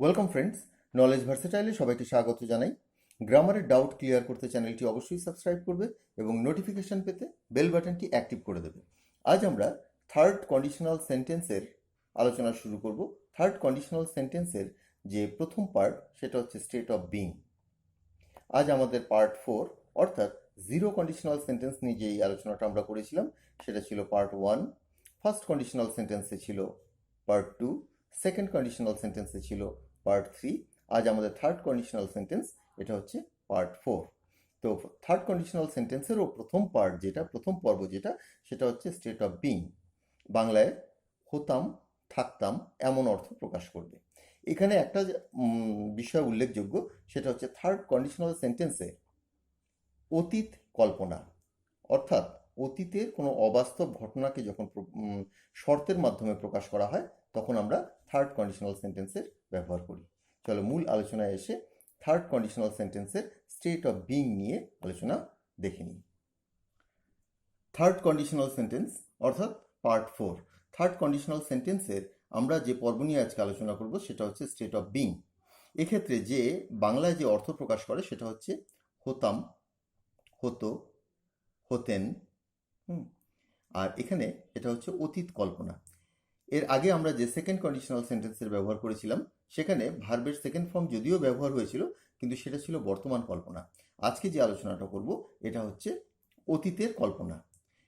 Welcome friends, knowledge ভার্সেটাইলে সবাইকে স্বাগত জানাই। গ্রামারের ডাউট ক্লিয়ার করতে চ্যানেলটি অবশ্যই সাবস্ক্রাইব করবে এবং নোটিফিকেশন পেতে বেল বাটনটি অ্যাক্টিভ করে দেবে। আজ আমরা থার্ড কন্ডিশনাল সেন্টেন্সের আলোচনা শুরু করব। থার্ড কন্ডিশনাল সেন্টেন্সের যে প্রথম পার্ট সেটা হচ্ছে স্টেট অফ বিং। আজ আমাদের পার্ট 4 অর্থাৎ জিরো কন্ডিশনাল সেন্টেন্স নিয়ে যে আলোচনাটা আমরা করেছিলাম সেটা ছিল পার্ট 1। ফার্স্ট কন্ডিশনাল সেন্টেন্সে ছিল পার্ট 2, সেকেন্ড কন্ডিশনাল সেন্টেন্সে ছিল পার্ট 3। আজ আমাদের থার্ড কন্ডিশনাল সেন্টেন্স, এটা হচ্ছে পার্ট 4। তো থার্ড কন্ডিশনাল সেন্টেন্সেরও প্রথম পার্ট যেটা, প্রথম পর্ব যেটা, সেটা হচ্ছে স্টেট অফ বিং। বাংলায় হতাম, থাকতাম এমন অর্থ প্রকাশ করবে। এখানে একটা বিষয় উল্লেখযোগ্য, সেটা হচ্ছে থার্ড কন্ডিশনাল সেন্টেন্সে অতীত কল্পনা, অর্থাৎ অতীতের কোনো অবাস্তব ঘটনাকে যখন শর্তের মাধ্যমে প্রকাশ করা হয় তখন আমরা থার্ড কন্ডিশনাল সেন্টেন্সের ব্যবহার করি। চলো মূল আলোচনায় এসে থার্ড কন্ডিশনাল সেন্টেন্সের স্টেট অফ বিং নিয়ে আলোচনা দেখে নিই। থার্ড কন্ডিশনাল সেন্টেন্স অর্থাৎ পার্ট 4। থার্ড কন্ডিশনাল সেন্টেন্সের আমরা যে পর্ব নিয়ে আজকে আলোচনা করব সেটা হচ্ছে স্টেট অফ বিং। এক্ষেত্রে যে বাংলায় যে অর্থ প্রকাশ করে সেটা হচ্ছে হতাম, হতো, হতেন। আর এখানে এটা হচ্ছে অতীত কল্পনা। এর আগে আমরা যে সেকেন্ড কন্ডিশনাল সেন্টেন্সের ব্যবহার করেছিলাম সেখানে ভার্বের সেকেন্ড ফর্ম যদিও ব্যবহার হয়েছিল কিন্তু সেটা ছিল বর্তমান কল্পনা। আজকে যে আলোচনাটা করব এটা হচ্ছে অতীতের কল্পনা,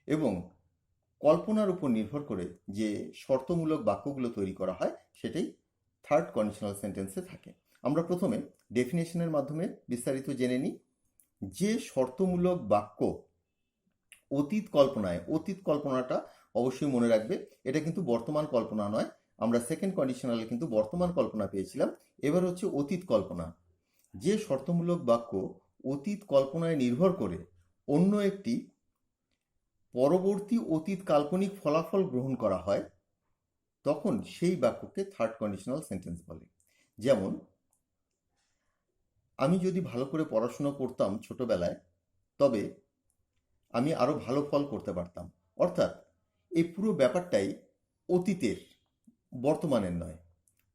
এবং কল্পনার উপর নির্ভর করে যে শর্তমূলক বাক্যগুলো তৈরি করা হয় সেটাই থার্ড কন্ডিশনাল সেন্টেন্সে থাকে। আমরা প্রথমে ডেফিনেশনের মাধ্যমে বিস্তারিত জেনে নিই। যে শর্তমূলক বাক্য অতীত কল্পনায়, অতীত কল্পনাটা অবশ্যই মনে রাখবে, এটা কিন্তু বর্তমান কল্পনা নয়। আমরা সেকেন্ড কন্ডিশনালে কিন্তু বর্তমান কল্পনা পেয়েছিলাম, এবার হচ্ছে অতীত কল্পনা। যে শর্তমূলক বাক্য অতীত কল্পনায় নির্ভর করে অন্য একটি পরবর্তী অতীত কাল্পনিক ফলাফল গ্রহণ করা হয় তখন সেই বাক্যকে থার্ড কন্ডিশনাল সেন্টেন্স বলে। যেমন, আমি যদি ভালো করে পড়াশোনা করতাম ছোটবেলায় তবে আমি আরো ভালো ফল করতে পারতাম। অর্থাৎ এই পুরো ব্যাপারটাই অতীতের, বর্তমানের নয়।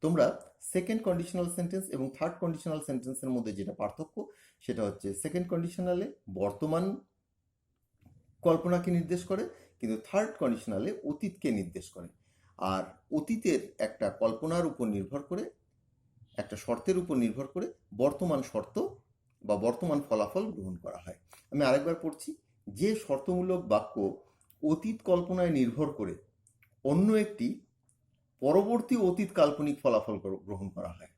তোমরা সেকেন্ড কন্ডিশনাল সেন্টেন্স এবং থার্ড কন্ডিশনাল সেন্টেন্সের মধ্যে যেটা পার্থক্য সেটা হচ্ছে সেকেন্ড কন্ডিশনালে বর্তমান কল্পনাকে নির্দেশ করে কিন্তু থার্ড কন্ডিশনালে অতীতকে নির্দেশ করে। আর অতীতের একটা কল্পনার উপর নির্ভর করে, একটা শর্তের উপর নির্ভর করে বর্তমান শর্ত বা বর্তমান ফলাফল গ্রহণ করা হয়। আমি আরেকবার পড়ছি। যে শর্তমূলক বাক্য অতীত কল্পনায় নির্ভর করে অন্য একটি পরবর্তী অতীত কাল্পনিক ফলাফল গ্রহণ করা হয়।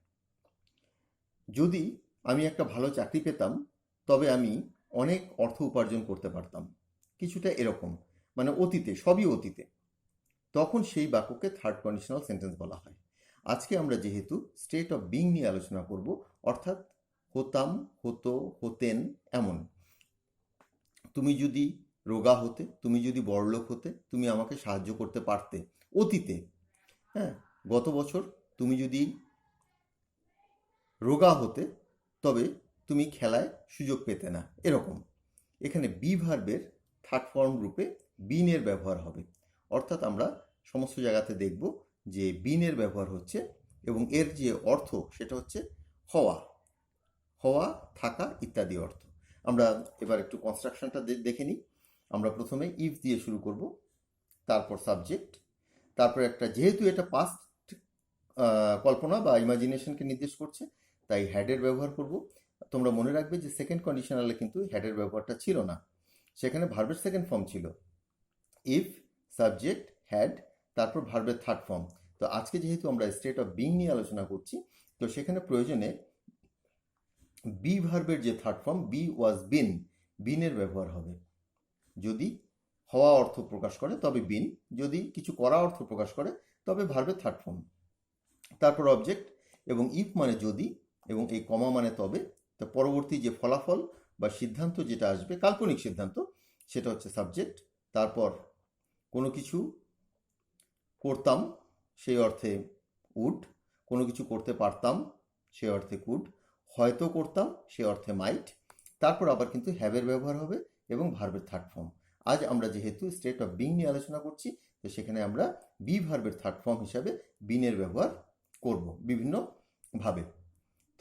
যদি আমি একটা ভালো চাকরি পেতাম তবে আমি অনেক অর্থ উপার্জন করতে পারতাম, কিছুটা এরকম, মানে অতীতে, সবই অতীতে, তখন সেই বাক্যকে থার্ড কন্ডিশনাল সেন্টেন্স বলা হয়। আজকে আমরা যেহেতু স্টেট অফ বিং নিয়ে আলোচনা করব, অর্থাৎ হতাম, হতো, হতেন এমন। তুমি যদি রোগা হতে, তুমি যদি বড়লোক হতে, তুমি আমাকে সাহায্য করতে পারতে অতীতে। হ্যাঁ, গত বছর তুমি যদি রোগা হতে তবে তুমি খেলায় সুযোগ পেতে না, এরকম। এখানে বি ভার্বের থার্ড ফর্ম রূপে বিনের ব্যবহার হবে। অর্থাৎ আমরা সমস্ত জায়গাতে দেখব যে বিনের ব্যবহার হচ্ছে এবং এর যে অর্থ সেটা হচ্ছে হওয়া, হওয়া, থাকা ইত্যাদি অর্থ। আমরা এবার একটু কনস্ট্রাকশনটা দেখে নিই। আমরা প্রথমে ইফ দিয়ে শুরু করব, তারপর সাবজেক্ট, তারপর একটা, যেহেতু এটা পাস্ট কল্পনা বা ইমাজিনেশনকে নির্দেশ করছে তাই হ্যাডের ব্যবহার করব। তোমরা মনে রাখবে যে সেকেন্ড কন্ডিশনালে কিন্তু হ্যাডের ব্যবহারটা ছিল না, সেখানে ভার্বের সেকেন্ড ফর্ম ছিল ইফ, সাবজেক্ট, হ্যাড, তারপর ভার্বের থার্ড ফর্ম। তো আজকে যেহেতু আমরা স্টেট অফ বিং নিয়ে আলোচনা করছি তো সেখানে প্রয়োজনে বি ভার্বের যে থার্ড ফর্ম বি ওয়াজ বিন, বিনের ব্যবহার হবে। যদি হওয়া অর্থ প্রকাশ করে তবে বিন, যদি কিছু করা অর্থ প্রকাশ করে তবে ভার্বের থার্ড ফর্ম। তারপর অবজেক্ট, এবং ইফ মানে যদি, এবং এই কমা মানে তবে। তো পরবর্তী যে ফলাফল বা সিদ্ধান্ত যেটা আসবে, কাল্পনিক সিদ্ধান্ত, সেটা হচ্ছে সাবজেক্ট। তারপর কোনো কিছু করতাম সেই অর্থে উড, কোনো কিছু করতে পারতাম সে অর্থে কুড, হয়তো করতাম সে অর্থে মাইট। তারপর আবার কিন্তু হ্যাভের ব্যবহার হবে এবং ভার্বের থার্ড ফর্ম। আজ আমরা যেহেতু স্টেট অফ বিং নিয়ে আলোচনা করছি তো সেখানে আমরা বি ভার্বের থার্ড ফর্ম হিসাবে বিনের ব্যবহার করব বিভিন্ন ভাবে।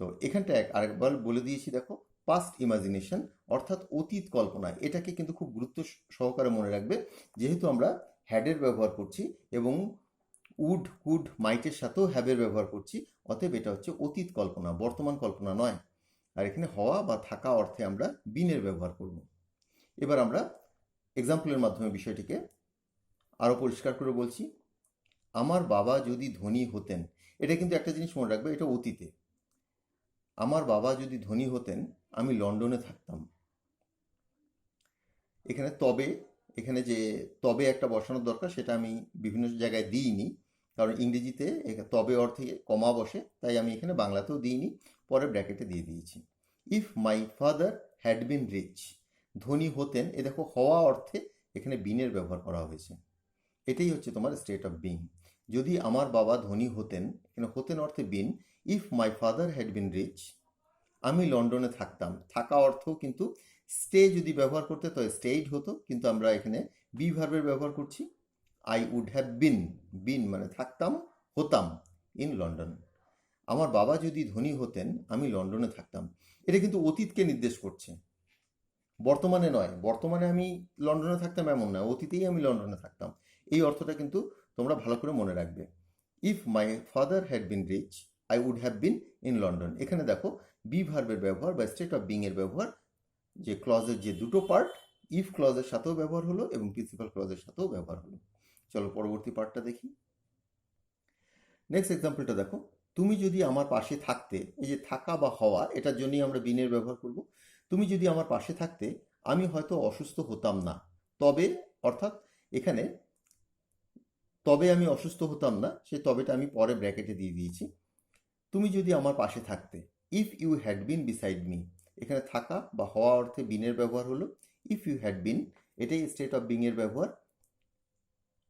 তো এখানটা আরেকবার বলে দিয়েছি, দেখো পাস্ট ইমাজিনেশন অর্থাৎ অতীত কল্পনা, এটাকে কিন্তু খুব গুরুত্ব সহকারে মনে রাখবে, যেহেতু আমরা হ্যাডের ব্যবহার করছি এবং উড কুড মাইটের সাথেও হ্যাবের ব্যবহার করছি, অতএব এটা হচ্ছে অতীত কল্পনা, বর্তমান কল্পনা নয়। আর এখানে হওয়া বা থাকা অর্থে আমরা বিনের ব্যবহার করব। এবার আমরা এক্সাম্পলের মাধ্যমে বিষয়টিকে আরও পরিষ্কার করে বলছি। আমার বাবা যদি ধনী হতেন, এটা কিন্তু একটা জিনিস মনে রাখবে, এটা অতীতে। আমার বাবা যদি ধনী হতেন আমি লন্ডনে থাকতাম। এখানে তবে, এখানে যে তবে একটা বসানোর দরকার সেটা আমি বিভিন্ন জায়গায় দিইনি, কারণ ইংরেজিতে তবে অর্থে কমা বসে, তাই আমি এখানে বাংলাতেও দিইনি, পরে ব্র্যাকেটে দিয়ে দিয়েছি। If my father had been rich, ধনী হতেন, এ দেখো হওয়া অর্থে এখানে বিনের ব্যবহার করা হয়েছে। এটাই হচ্ছে তোমার স্টেট অফ বিং। যদি আমার বাবা ধনী হতেন, এখানে হতেন অর্থে been. If my father had been rich, আমি লন্ডনে থাকতাম, থাকা অর্থও কিন্তু স্টে যদি ব্যবহার করতে তো স্টেইড হতো, কিন্তু আমরা এখানে বি ভার্বের ব্যবহার করছি। আই উড হ্যাভ বিন, বিন মানে থাকতাম, হতাম, ইন লন্ডন। আমার বাবা যদি ধনী হতেন আমি লন্ডনে থাকতাম, এটা কিন্তু অতীতকে নির্দেশ করছে, বর্তমানে নয়। বর্তমানে আমি লন্ডনে থাকতাম এমন না, অতীতেই আমি লন্ডনে থাকতাম। এই অর্থটা কিন্তু তোমরা ভালো করে মনে রাখবে। If my father had been rich I would have been in London. এখানে দেখো বি ভার্বের ব্যবহার বা স্টেট অফ বিং এর ব্যবহার, যে ক্লজের যে দুটো পার্ট, ইফ ক্লজের সাথেও ব্যবহার হলো এবং প্রিন্সিপাল ক্লজের সাথেও ব্যবহার হলো। চলো পরবর্তী পার্টটা দেখি। নেক্সট এক্সাম্পলটা দেখো, তুমি যদি আমার পাশে থাকতে, এই যে থাকা বা হওয়া, এটার জন্যই আমরা বিনের ব্যবহার করব। তুমি যদি আমার পাশে থাকতে আমি হয়তো অসুস্থ হতাম না। তবে অর্থাৎ এখানে তবে আমি অসুস্থ হতাম না, সেই তবেটা আমি পরে ব্র্যাকেটে দিয়ে দিয়েছি। তুমি যদি আমার পাশে থাকতে, if you had been beside me, এখানে থাকা বা হওয়া অর্থে বিনের ব্যবহার হলো। ইফ ইউ হ্যাড বিন, এটাই স্টেট অফ বিং এর ব্যবহার।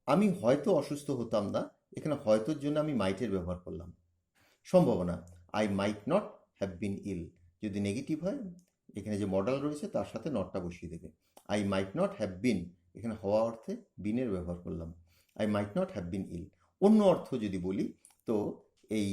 আমি হয়তো অসুস্থ হতাম না, এখানে হয়তোর জন্য আমি মাইটের ব্যবহার করলাম। সম্ভাবনা, I might not have been ill, যদি নেগেটিভ হয় এখানে যে মডেল রয়েছে তার সাথে নটটা বসিয়ে দেবে। I might not have been, এখানে হওয়া অর্থে বিনের ব্যবহার করলাম। I might not have been ill. অন্য অর্থ যদি বলি, তো এই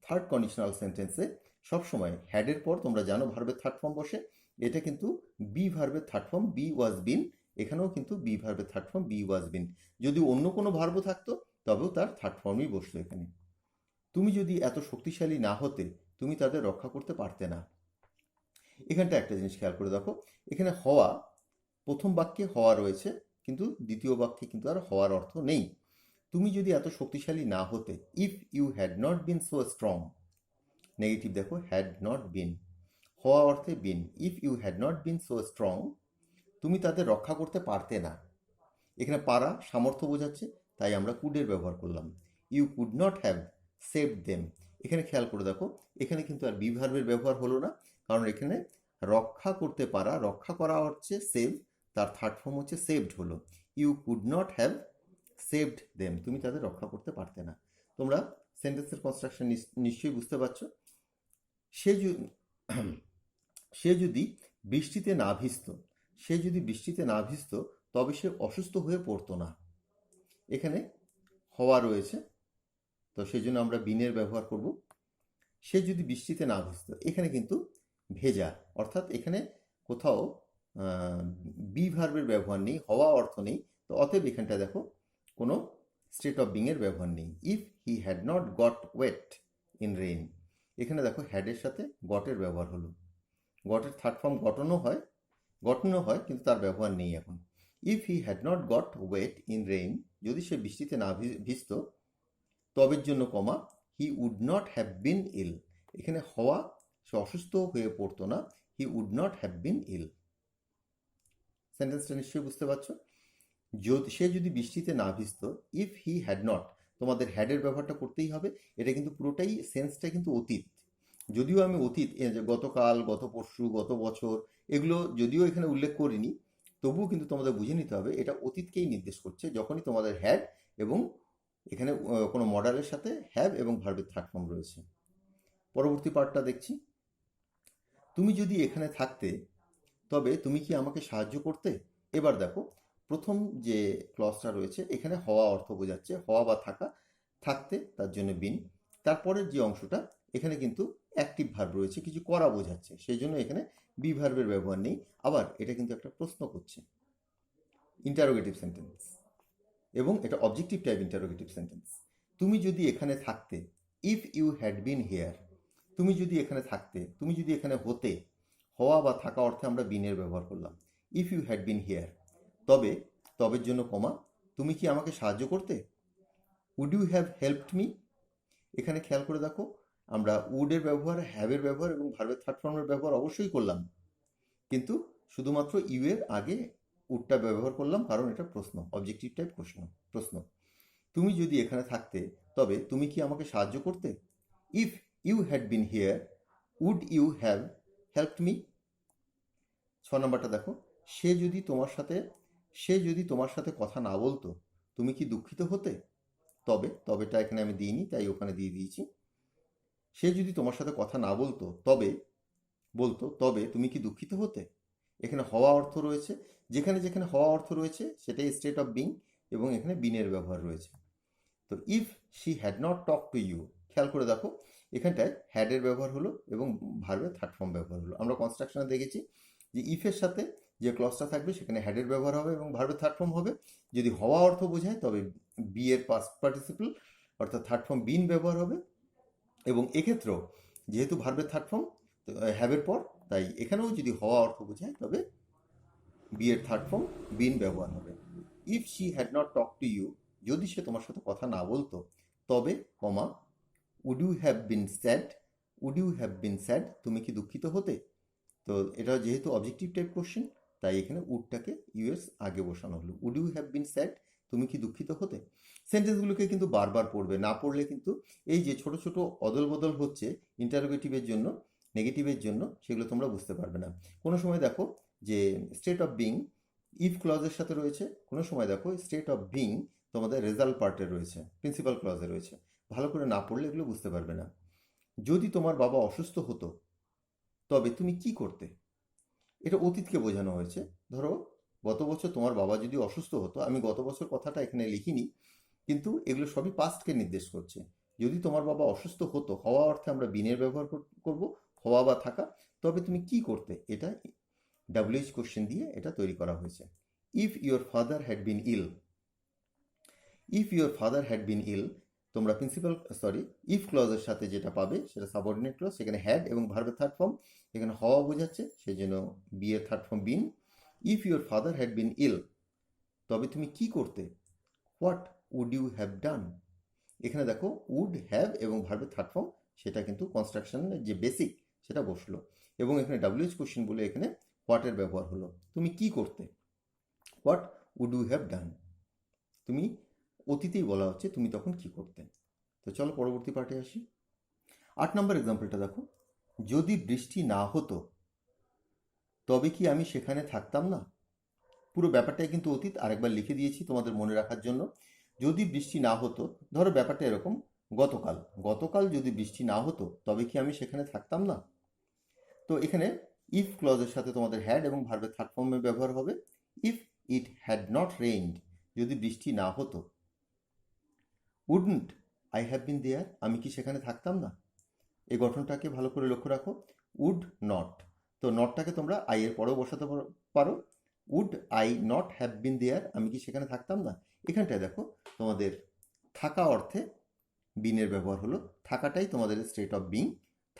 থার্ড কন্ডিশনাল সেন্টেন্সে সবসময় হ্যাডের পর তোমরা জানো ভার্বের থার্ড ফর্ম বসে, এটা কিন্তু বি ভার্বের থার্ড ফর্ম, বি ওয়াজ বিন। এখানেও কিন্তু বি ভার্বের থার্ড ফর্ম বি ওয়াজ বিন। যদি অন্য কোনো ভার্ব থাকতো তবেও তার থার্ড ফর্মই বসতো এখানে। তুমি যদি এত শক্তিশালী না হতে তুমি তাদের রক্ষা করতে পারতে না। এখানটা একটা জিনিস খেয়াল করে দেখো, এখানে হওয়া, প্রথম বাক্যে হওয়া রয়েছে কিন্তু দ্বিতীয় বাক্যে কিন্তু আর হওয়ার অর্থ নেই। তুমি যদি এত শক্তিশালী না হতে, if you had not been so strong, negative দেখো হ্যাড নট বিন, হওয়া অর্থে been. If you had not been so strong, তুমি তাদের রক্ষা করতে পারতে না। এখানে পারা সামর্থ্য বোঝাচ্ছে, তাই আমরা কুডের ব্যবহার করলাম। You could not have saved them. এখানে খেয়াল করে দেখো, এখানে কিন্তু আর বি ভার্বের ব্যবহার হলো না, কারণ এখানে রক্ষা করতে পারা, রক্ষা করা হচ্ছে সেভ, তার থার্ড ফর্ম হচ্ছে সেভড হলো। You could not have saved them, তুমি তাদের রক্ষা করতে পারতে না। তোমরা সেন্টেন্সের কনস্ট্রাকশন নিশ্চয়ই বুঝতে পারছো। সে সে যদি বৃষ্টিতে না ভিজত, সে যদি বৃষ্টিতে না ভিজত তবে সে অসুস্থ হয়ে পড়তো না। এখানে হওয়া রয়েছে, তো সেই জন্য আমরা বিনের ব্যবহার করব। সে যদি বৃষ্টিতে না ভিজত, এখানে কিন্তু ভেজা, অর্থাৎ এখানে কোথাও বি ভার্বের ব্যবহার নেই, হওয়া অর্থ নেই, তো অতএব এখানটা দেখো কোনো স্টেট অফ বিং এর ব্যবহার নেই। If he had not got wet in rain, এখানে দেখো হ্যাডের সাথে গটের ব্যবহার হলো। গটের থার্ড ফর্ম গঠনও হয় কিন্তু তার ব্যবহার নেই এখন। If he had not got wet in rain, যদি সে বৃষ্টিতে না ভিজত, তবের জন্য comma, he would not have been ill, এখানে হওয়া, সে অসুস্থ হয়ে পড়তো না, he would not have been ill. সেন্টেন্সটা নিশ্চয়ই বুঝতে পারছো। সে যদি বৃষ্টিতে না ভিজত, ইফ হি হ্যাড নট, তোমাদের হ্যাডের ব্যবহারটা করতেই হবে। এটা কিন্তু পুরোটাই সেন্সটা কিন্তু অতীত, যদিও আমি অতীত গতকাল, গত পরশু, গত বছর, এগুলো যদিও এখানে উল্লেখ করিনি, তবুও কিন্তু তোমাদের বুঝে নিতে হবে এটা অতীতকেই নির্দেশ করছে, যখনই তোমাদের হ্যাড এবং এখানে কোনো মডালের সাথে হ্যাভ এবং ভার্বের থার্ড ফর্ম রয়েছে। পরবর্তী পার্টটা দেখছি। তুমি যদি এখানে থাকতে তবে তুমি কি আমাকে সাহায্য করতে। এবার দেখো প্রথম যে ক্লজটা রয়েছে এখানে হওয়া অর্থ বোঝাচ্ছে, হওয়া বা থাকা, থাকতে তার জন্য বিন। তারপরের যে অংশটা, এখানে কিন্তু অ্যাক্টিভ ভার্ব রয়েছে, কিছু করা বোঝাচ্ছে, সেই জন্য এখানে বি ভার্বের ব্যবহার নেই। আবার এটা কিন্তু একটা প্রশ্ন করছে, ইন্টারোগেটিভ সেন্টেন্স, এবং এটা অবজেক্টিভ টাইপ ইন্টারোগেটিভ সেন্টেন্স। তুমি যদি এখানে থাকতে, if you had been here, তুমি যদি এখানে থাকতে, তুমি যদি এখানে হতে, হওয়া বা থাকা অর্থে আমরা বিনের ব্যবহার করলাম। If you had been here, তবে, তবের জন্য কমা, তুমি কি আমাকে সাহায্য করতে? Would you have helped me? এখানে খেয়াল করে দেখো, আমরা উডের ব্যবহার, হ্যাভের ব্যবহার এবং ভার্বের থার্ড ফর্মের ব্যবহার অবশ্যই করলাম, কিন্তু শুধুমাত্র ইউ এর আগে উডটা ব্যবহার করলাম, কারণ এটা প্রশ্ন, অবজেক্টিভ টাইপ প্রশ্ন। তুমি যদি এখানে থাকতে, তবে তুমি কি আমাকে সাহায্য করতে? If you had been here, would you have helped me? 6 নম্বরটা দেখো, সে যদি তোমার সাথে কথা না বলতো, তুমি কি দুঃখিত হতে? তবেটা এখানে আমি দিইনি, তাই ওখানে দিয়ে দিয়েছি। সে যদি তোমার সাথে কথা না বলতো, তবে তুমি কি দুঃখিত হতে? এখানে হওয়া অর্থ রয়েছে, যেখানে যেখানে হওয়া অর্থ রয়েছে সেটাই স্টেট অফ বিং, এবং এখানে বিনের ব্যবহার রয়েছে। তো if she had not talk to you, খেয়াল করে দেখো, এখানটায় হ্যাডের ব্যবহার হলো এবং ভার্বের থার্ড ফর্ম ব্যবহার হলো। আমরা কনস্ট্রাকশনে দেখেছি যে ইফের সাথে যে ক্লজটা থাকবে সেখানে হ্যাডের ব্যবহার হবে এবং ভার্বের থার্ড ফর্ম হবে। যদি হওয়া অর্থ বোঝায় তবে বি এর পাস্ট পার্টিসিপল অর্থাৎ থার্ড ফর্ম বিন ব্যবহার হবে, এবং এক্ষেত্রেও যেহেতু ভার্বের থার্ড ফর্ম হ্যাভের পর, তাই এখানেও যদি হওয়া অর্থ বোঝায় তবে বি এর থার্ড ফর্ম বিন ব্যবহার হবে। If she had not talk to you, যদি সে তোমার সাথে কথা না বলতো, তবে comma, would you have been sad, তুমি কি দুঃখিত হতে? তো এটা যেহেতু অবজেক্টিভ টাইপ কোশ্চেন, তাই এখানে উডটাকে ইউএস আগে বসানো হলো। Would you have been sad, তুমি কি দুঃখিত হতে? সেন্টেন্সগুলোকে কিন্তু বারবার পড়বে, না পড়লে কিন্তু এই যে ছোট ছোট অদল বদল হচ্ছে ইন্টারোগেটিভের জন্য, নেগেটিভের জন্য, সেগুলো তোমরা বুঝতে পারবে না। কোনো সময় দেখো যে স্টেট অফ বিং ইফ ক্লজের সাথে রয়েছে, কোনো সময় দেখো স্টেট অফ বিং তোমাদের রেজাল্ট পার্টে রয়েছে, প্রিন্সিপাল ক্লজে রয়েছে। ভালো করে না পড়লে এগুলো বুঝতে পারবে না। যদি তোমার বাবা অসুস্থ হতো, তবে তুমি কি করতে? এটা অতীতকে বোঝানো হয়েছে। ধরো গত বছর তোমার বাবা যদি অসুস্থ হতো, আমি গত বছর কথাটা এখানে লিখিনি, কিন্তু এগুলো সবই পাস্টকে নির্দেশ করছে। যদি তোমার বাবা অসুস্থ হতো, হওয়া অর্থে আমরা বিনের ব্যবহার করব, হওয়া বা থাকা, তবে তুমি কি করতে, এটা ডাব্লিউএইচ কোশ্চেন দিয়ে এটা তৈরি করা হয়েছে। If your father had been ill, তোমরা ইফ ক্লজের সাথে যেটা পাবে সেটা সাবঅর্ডিনেট ক্লজ, সেখানে হ্যাড এবং ভার্বের থার্ড ফর্ম, এখানে হওয়া বোঝাচ্ছে, সেই জন্য বি এর third form been. If your father had been ill, তবে তুমি কি করতে? What would you have done? এখানে দেখো উড, হ্যাভ এবং ভার্বের থার্ড ফর্ম, সেটা কিন্তু কনস্ট্রাকশনের যে বেসিক সেটা বসলো, এবং এখানে ডাব্লিউএইচ কোশ্চেন বলে এখানে হোয়াটের ব্যবহার হলো। তুমি কি করতে? What would you have done, তুমি অতীতেই বলা হচ্ছে, তুমি তখন কি করতে। তো চলো পরবর্তী পার্টে আসি। 8 নম্বর এক্সাম্পলটা দেখো, যদি বৃষ্টি না হতো, তবে কি আমি সেখানে থাকতাম না? পুরো ব্যাপারটাই কিন্তু অতীত, আরেকবার লিখে দিয়েছি তোমাদের মনে রাখার জন্য। যদি বৃষ্টি না হতো, ধরো ব্যাপারটা এরকম, গতকাল যদি বৃষ্টি না হতো, তবে কি আমি সেখানে থাকতাম না? তো এখানে ইফ ক্লজের সাথে তোমাদের হ্যাড এবং ভার্বের থার্ড ফর্মের ব্যবহার হবে। If it had not rained, যদি বৃষ্টি না হতো। Wouldn't I have been there, আমি কি সেখানে থাকতাম না? এই গঠনটাকে ভালো করে লক্ষ্য রাখো। উড নট, তো নটটাকে তোমরা আই এর পরেও বসাতে পারো। Would I not have been there, আমি কি সেখানে থাকতাম না? এখানটায় দেখো তোমাদের থাকা অর্থে বিনের ব্যবহার হলো, থাকাটাই তোমাদের স্টেট অফ বিং,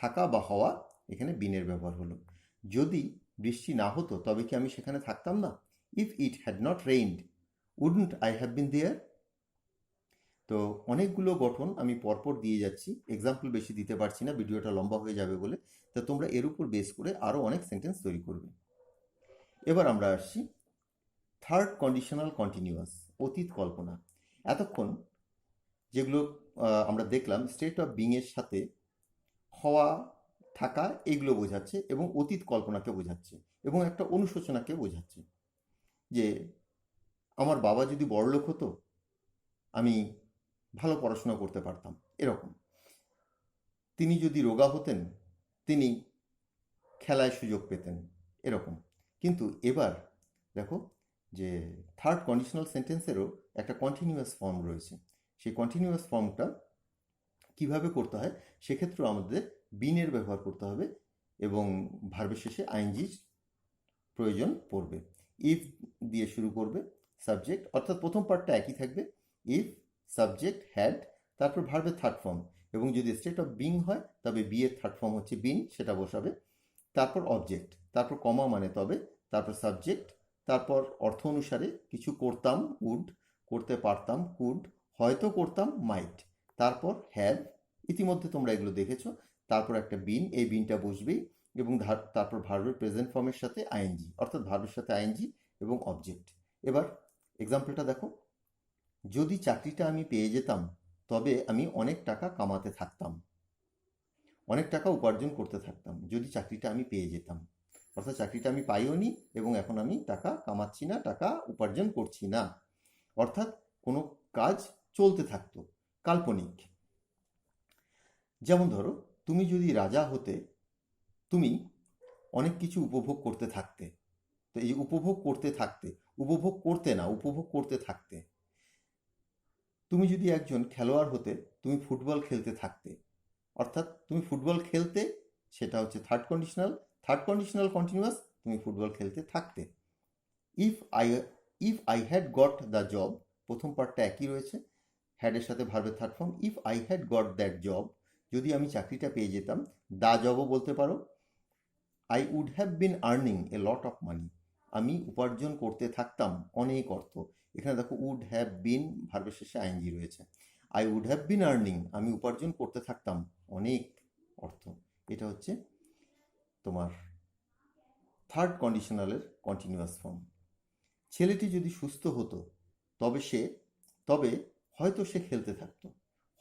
থাকা বা হওয়া, এখানে বিনের ব্যবহার হলো। যদি বৃষ্টি না হতো, তবে কি আমি সেখানে থাকতাম না? If it had not rained, wouldn't I have been there. তো অনেকগুলো গঠন আমি পরপর দিয়ে যাচ্ছি, এক্সাম্পল বেশি দিতে পারছি না, ভিডিওটা লম্বা হয়ে যাবে বলে। তো তোমরা এর উপর বেস করে আরও অনেক সেন্টেন্স তৈরি করবে। এবার আমরা আসছি থার্ড কন্ডিশনাল কন্টিনিউয়াস, অতীত কল্পনা। এতক্ষণ যেগুলো আমরা দেখলাম স্টেট অফ বিং এর সাথে হওয়া, থাকা, এগুলো বোঝাচ্ছে এবং অতীত কল্পনাকে বোঝাচ্ছে এবং একটা অনুশোচনাকে বোঝাচ্ছে, যে আমার বাবা যদি বড়লোক হতো, আমি ভালো পড়াশোনা করতে পারতাম, এরকম। তিনি যদি রোগা হতেন, তিনি খেলায় সুযোগ পেতেন, এরকম। কিন্তু এবার দেখো যে থার্ড কন্ডিশনাল সেন্টেন্সেরও একটা কন্টিনিউয়াস ফর্ম রয়েছে। সেই কন্টিনিউয়াস ফর্মটা কিভাবে করতে হয় সেক্ষেত্রেও আমাদের বিনের ব্যবহার করতে হবে এবং ভার্বের শেষে আইএনজি প্রয়োজন পড়বে। ইফ দিয়ে শুরু করবে, সাবজেক্ট, অর্থাৎ প্রথম পার্টটা একই থাকবে, ইফ সাবজেক্ট হ্যাড, তারপর ভার্বের থার্ড ফর্ম, এবং যদি স্টেট অফ বিং হয় তবে বি এর থার্ড ফর্ম হচ্ছে বিন, সেটা বসাবে, তারপর অবজেক্ট, তারপর কমা মানে তবে, তারপর সাবজেক্ট, তারপর অর্থ অনুসারে কিছু করতাম উড, করতে পারতাম কুড, হয়তো করতাম মাইট, তারপর হ্যাভ, ইতিমধ্যে তোমরা এগুলো দেখেছো, তারপর একটা বিন, এই বিনটা বসবেই, এবং তারপর ভার্বের প্রেজেন্ট ফর্মের সাথে আইএনজি, অর্থাৎ ভার্বের সাথে আইএনজি এবং অবজেক্ট। এবার এক্সাম্পলটা দেখো, যদি চাকরিটা আমি পেয়ে যেতাম তবে আমি অনেক টাকা কামাতে থাকতাম, অনেক টাকা উপার্জন করতে থাকতাম যদি চাকরিটা আমি পেয়ে যেতাম, অর্থাৎ চাকরিটা আমি পাইও নি এবং এখন আমি টাকা কামাচ্ছি না, টাকা উপার্জন করছি না, অর্থাৎ কোনো কাজ চলতে থাকতো, কাল্পনিক। যেমন ধরো, তুমি যদি রাজা হতে তুমি অনেক কিছু উপভোগ করতে থাকতে, তো এই উপভোগ করতে থাকতে, উপভোগ করতে না, উপভোগ করতে থাকতে। তুমি যদি একজন খেলোয়াড় হতে তুমি ফুটবল খেলতে থাকতে, অর্থাৎ তুমি ফুটবল খেলতে, সেটা হচ্ছে থার্ড কন্ডিশনাল কন্টিনিউয়াস, তুমি ফুটবল খেলতে থাকতে। If I if I had got the job, প্রথম পার্টটা একই রয়েছে, হ্যাডের সাথে ভার্বের third form, if I had got that job, যদি আমি চাকরিটা পেয়ে যেতাম, দ্য জবও বলতে পারো, I would have been earning a lot of money, আমি উপার্জন করতে থাকতাম অনেক অর্থ, এখানে দেখো উড হ্যাভ বিন, ভার্বের শেষে আইএনজি রয়েছে, I would have been earning, আমি উপার্জন করতে থাকতাম অনেক অর্থ, এটা হচ্ছে তোমার থার্ড কন্ডিশনালের কন্টিনিউয়াস ফর্ম। ছেলেটি যদি সুস্থ হতো তবে হয়তো সে খেলতে থাকতো,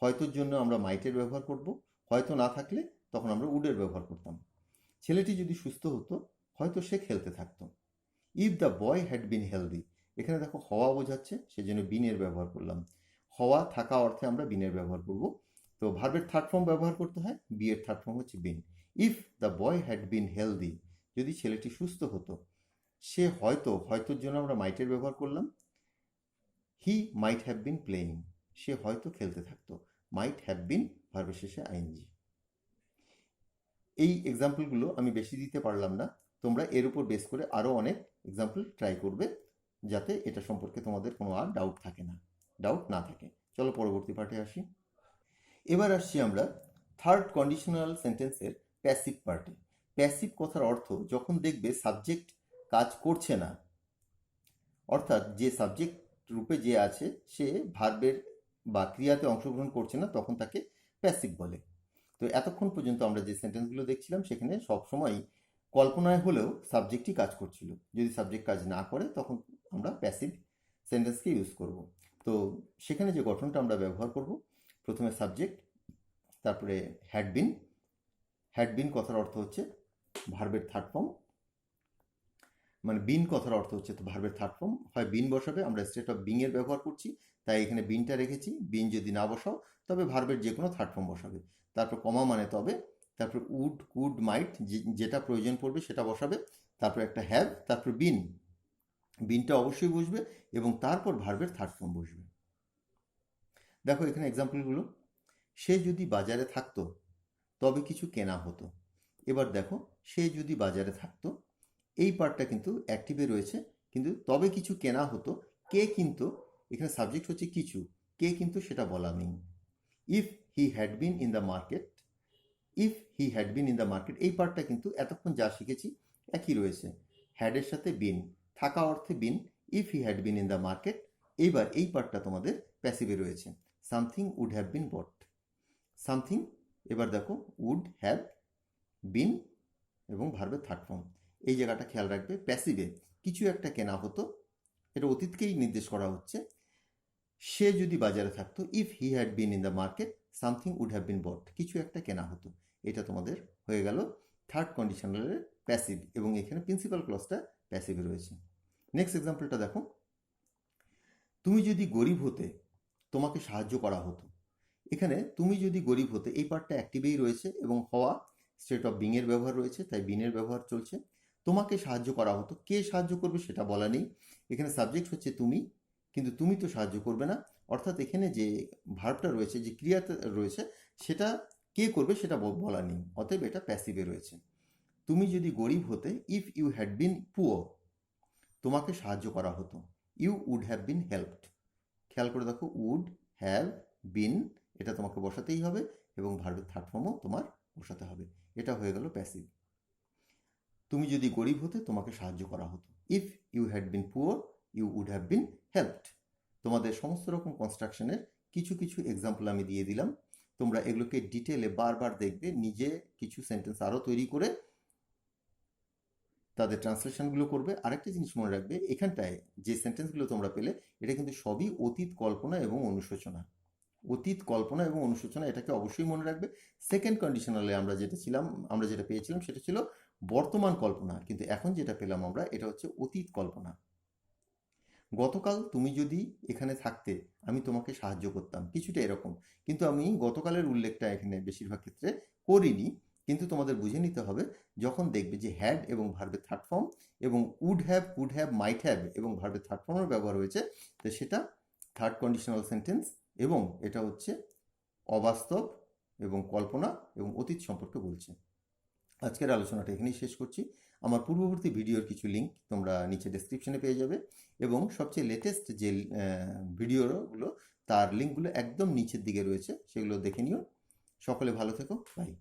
হয়তোর জন্য আমরা মাইটের ব্যবহার করব, হয়তো না থাকলে তখন আমরা উডের ব্যবহার করতাম। ছেলেটি যদি সুস্থ হতো হয়তো সে খেলতে থাকতো। If the boy had been healthy, এখানে দেখো হওয়া বোঝাচ্ছে, সেজন্য বিনের ব্যবহার করলাম, হওয়া থাকা অর্থে আমরা বিনের ব্যবহার করব, তো ভার্বের থার্ড ফর্ম ব্যবহার করতে হয়, বি এর থার্ড ফর্ম হচ্ছে been. If the boy had been healthy, যদি ছেলেটি সুস্থ হতো, সে হয়তোর জন্য আমরা মাইটের ব্যবহার করলাম, হি মাইট হ্যাভ বিন প্লেয়িং, সে হয়তো খেলতে থাকতো, মাইট হ্যাভ বিন ভার্বের শেষে আইএনজি। এই এক্সাম্পলগুলো আমি বেশি দিতে পারলাম না, তোমরা এর উপর বেস করে আরও অনেক এক্সাম্পল ট্রাই করবে, যাতে এটা সম্পর্কে তোমাদের কোনো আর ডাউট না থাকে। চলো পরবর্তী পার্টে আসি। এবার আসছি আমরা থার্ড কন্ডিশনাল সেন্টেন্সের প্যাসিভ পার্টে। প্যাসিভ কথার অর্থ যখন দেখবে সাবজেক্ট কাজ করছে না, অর্থাৎ যে সাবজেক্ট রূপে যে আছে সে ভার্বের বা ক্রিয়াতে অংশগ্রহণ করছে না, তখন তাকে প্যাসিভ বলে। তো এতক্ষণ পর্যন্ত আমরা যে সেন্টেন্সগুলো দেখছিলাম সেখানে সবসময় কল্পনায় হলেও সাবজেক্টই কাজ করছিল, যদি সাবজেক্ট কাজ না করে তখন আমরা প্যাসিভ সেন্টেন্সকে ইউজ করব। তো সেখানে যে গঠনটা আমরা ব্যবহার করব, প্রথমে সাবজেক্ট, তারপরে হ্যাড বিন কথার অর্থ হচ্ছে ভার্বের থার্ড ফর্ম, মানে বিন কথার অর্থ হচ্ছে তো ভার্বের থার্ড ফর্ম, হয় বিন বসাবে, আমরা স্টেট অফ বিং এর ব্যবহার করছি তাই এখানে বিনটা রেখেছি, বিন যদি না বসাও তবে ভার্বের যে কোনো থার্ড ফর্ম বসাবে, তারপর কমা মানে তবে, তারপর উড কুড মাইট, যেটা প্রয়োজন পড়বে সেটা বসাবে, তারপর একটা হ্যাভ, তারপর বিনটা অবশ্যই বসবে এবং তারপর ভার্বের থার্ড ফর্ম বসবে। দেখো এখানে এক্সাম্পলগুলো, সে যদি বাজারে থাকতো তবে কিছু কেনা হতো। এবার দেখো, সে যদি বাজারে থাকতো, এই পার্টটা কিন্তু অ্যাক্টিভে রয়েছে, কিন্তু তবে কিছু কেনা হতো, কে কিন্তু এখানে সাবজেক্ট হচ্ছে কিছু, কে কিন্তু সেটা বলা নেই। If he had been in the market, এই পার্টটা কিন্তু এতক্ষণ যা শিখেছি একই রয়েছে, হ্যাডের সাথে বিন, থাকা অর্থে been, if he had been in the market. এইবার এই পার্টটা তোমাদের প্যাসিভে রয়েছে, something would have been bought, something, এবার দেখো উড হ্যাভ বিন এবং ভার্বের থার্ড ফর্ম, এই জায়গাটা খেয়াল রাখবে, প্যাসিভে কিছু একটা কেনা হতো, এটা অতীতকেই নির্দেশ করা হচ্ছে, সে যদি বাজারে থাকতো, if he had been in the market something would have been bought, কিছু একটা কেনা হতো, এটা তোমাদের হয়ে গেল থার্ড কন্ডিশনালের প্যাসিভ, এবং এখানে প্রিন্সিপাল ক্লজটা প্যাসিভে রয়েছে। নেক্সট এক্সাম্পলটা দেখো, তুমি যদি গরিব হতে তোমাকে সাহায্য করা হতো, এখানে তুমি যদি গরিব হতে, এই পার্টটা অ্যাক্টিভেই রয়েছে এবং হওয়া স্টেট অফ বিং এর ব্যবহার রয়েছে তাই বিনের ব্যবহার চলছে, তোমাকে সাহায্য করা হতো, কে সাহায্য করবে সেটা বলা নেই, এখানে সাবজেক্ট হচ্ছে তুমি, কিন্তু তুমি তো সাহায্য করবে না, অর্থাৎ এখানে যে ভার্বটা রয়েছে, যে ক্রিয়াটা রয়েছে, সেটা কে করবে সেটা বলা নেই, অতএব এটা প্যাসিভে রয়েছে। তুমি যদি গরিব হতে, if you had been poor, তোমাকে সাহায্য করা হতো, you would have been helped. খেয়াল করে দেখো, উড হ্যাভ বিন এটা তোমাকে বসাতেই হবে এবং ভার্বের থার্ড ফর্মও তোমার বসাতে হবে। এটা হয়ে গেল প্যাসিভ। তুমি যদি গরিব হতে, তোমাকে সাহায্য করা হতো, if you had been poor you would have been helped. তোমাদের সমস্ত রকম কনস্ট্রাকশনের কিছু কিছু এক্সাম্পল আমি দিয়ে দিলাম, তোমরা এগুলোকে ডিটেলে বারবার দেখবে, নিজে কিছু সেন্টেন্স আরও তৈরি করে তাদের ট্রান্সলেশনগুলো করবে। আরেকটা জিনিস মনে রাখবে, এখানটায় যে সেন্টেন্সগুলো তোমরা পেলে, এটা কিন্তু সবই অতীত কল্পনা এবং অনুশোচনা। অতীত কল্পনা এবং অনুশোচনা, এটাকে অবশ্যই মনে রাখবে। সেকেন্ড কন্ডিশনালে আমরা যেটা পেয়েছিলাম সেটা ছিল বর্তমান কল্পনা, কিন্তু এখন যেটা পেলাম আমরা, এটা হচ্ছে অতীত কল্পনা। গতকাল তুমি যদি এখানে থাকতে, আমি তোমাকে সাহায্য করতাম, কিছুটা এরকম, কিন্তু আমি গতকালের উল্লেখটা এখানে বেশিরভাগ ক্ষেত্রে করিনি। কিন্তু তোমাদের বুঝে নিতে হবে, যখন দেখবে যে হ্যাড এবং ভার্বের থার্ড ফর্ম এবং would have, could have, might have এবং ভার্বের থার্ড ফর্মের ব্যবহার হয়েছে, তো সেটা থার্ড কন্ডিশনাল সেন্টেন্স এবং এটা হচ্ছে অবাস্তব এবং কল্পনা এবং অতীত সম্পর্কে বলছে। আজকের আলোচনাটা এখানেই শেষ করছি। আমার পূর্ববর্তী ভিডিওর কিছু লিঙ্ক তোমরা নিচে ডেসক্রিপশনে পেয়ে যাবে এবং সবচেয়ে লেটেস্ট যে ভিডিওগুলো, তার লিঙ্কগুলো একদম নিচের দিকে রয়েছে, সেগুলো দেখে নিও। সকলে ভালো থেকো, বাই।